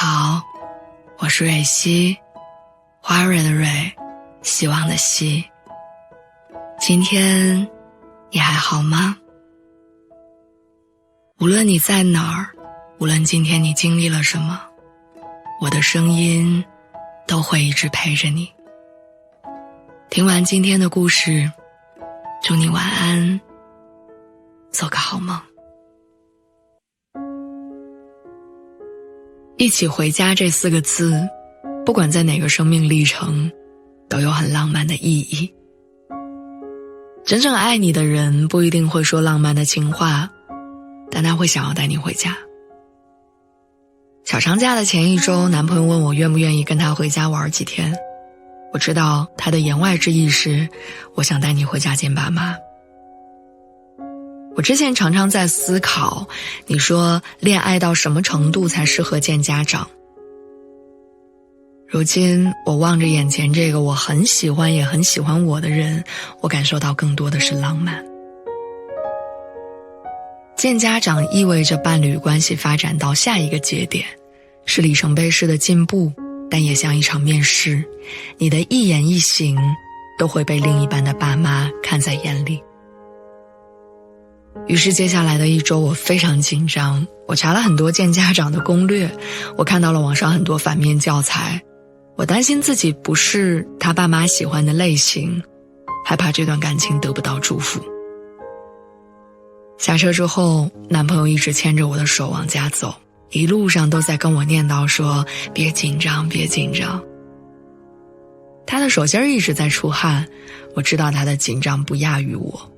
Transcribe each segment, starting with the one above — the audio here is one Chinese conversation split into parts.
好，我是蕊希，花蕊的蕊，希望的希。今天你还好吗？无论你在哪儿，无论今天你经历了什么，我的声音都会一直陪着你。听完今天的故事，祝你晚安，做个好梦。一起回家这4个字，不管在哪个生命历程，都有很浪漫的意义。真正爱你的人不一定会说浪漫的情话，但他会想要带你回家。小长假的前1周，男朋友问我愿不愿意跟他回家玩几天。我知道他的言外之意是，我想带你回家见爸妈。我之前常常在思考，你说恋爱到什么程度才适合见家长？如今我望着眼前这个我很喜欢也很喜欢我的人，我感受到更多的是浪漫。见家长意味着伴侣关系发展到下一个节点，是里程碑式的进步，但也像一场面试，你的一言一行都会被另一半的爸妈看在眼里。于是接下来的1周我非常紧张，我查了很多见家长的攻略，我看到了网上很多反面教材，我担心自己不是他爸妈喜欢的类型，害怕这段感情得不到祝福。下车之后，男朋友一直牵着我的手往家走，一路上都在跟我念叨说别紧张别紧张。他的手心一直在出汗，我知道他的紧张不亚于我。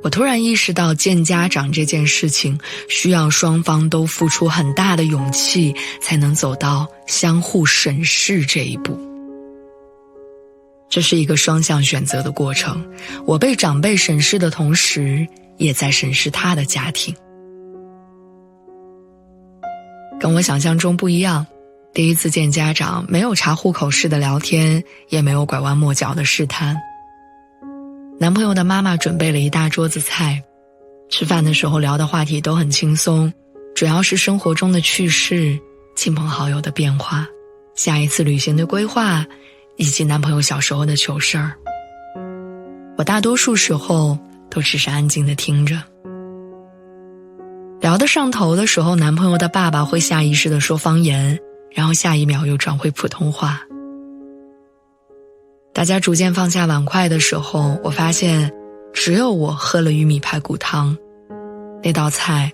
我突然意识到见家长这件事情需要双方都付出很大的勇气，才能走到相互审视这一步。这是一个双向选择的过程，我被长辈审视的同时，也在审视他的家庭。跟我想象中不一样，第一次见家长没有查户口式的聊天，也没有拐弯抹角的试探。男朋友的妈妈准备了一大桌子菜，吃饭的时候聊的话题都很轻松，主要是生活中的趣事、亲朋好友的变化、下一次旅行的规划，以及男朋友小时候的糗事儿。我大多数时候都只是安静地听着。聊得上头的时候，男朋友的爸爸会下意识地说方言，然后下一秒又转回普通话。大家逐渐放下碗筷的时候，我发现只有我喝了玉米排骨汤，那道菜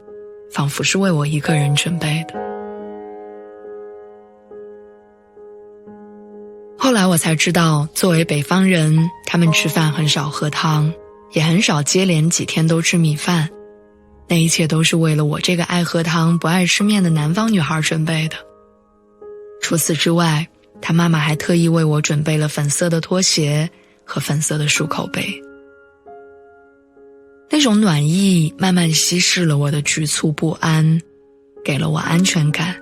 仿佛是为我一个人准备的。后来我才知道，作为北方人，他们吃饭很少喝汤，也很少接连几天都吃米饭，那一切都是为了我这个爱喝汤不爱吃面的南方女孩准备的。除此之外，他妈妈还特意为我准备了粉色的拖鞋和粉色的漱口杯。那种暖意慢慢稀释了我的局促不安，给了我安全感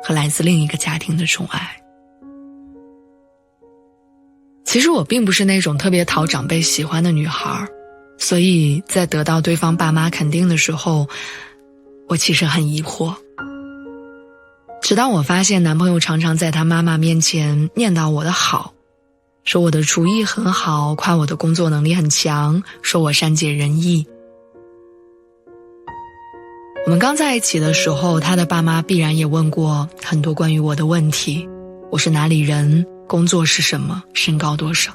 和来自另一个家庭的宠爱。其实我并不是那种特别讨长辈喜欢的女孩，所以在得到对方爸妈肯定的时候，我其实很疑惑。直到我发现男朋友常常在他妈妈面前念叨我的好，说我的厨艺很好，夸我的工作能力很强，说我善解人意。我们刚在一起的时候，他的爸妈必然也问过很多关于我的问题，我是哪里人，工作是什么，身高多少。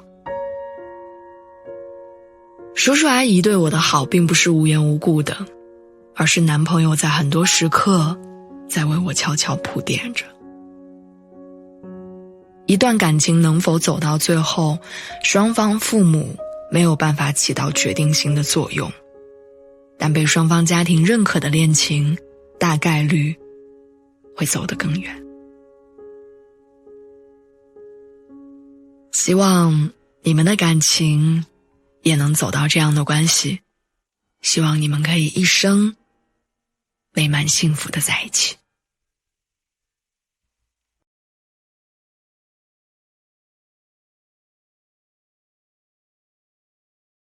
叔叔阿姨对我的好并不是无缘无故的，而是男朋友在很多时刻在为我悄悄铺垫着。一段感情能否走到最后，双方父母没有办法起到决定性的作用，但被双方家庭认可的恋情，大概率会走得更远。希望你们的感情也能走到这样的关系，希望你们可以一生美满幸福的在一起。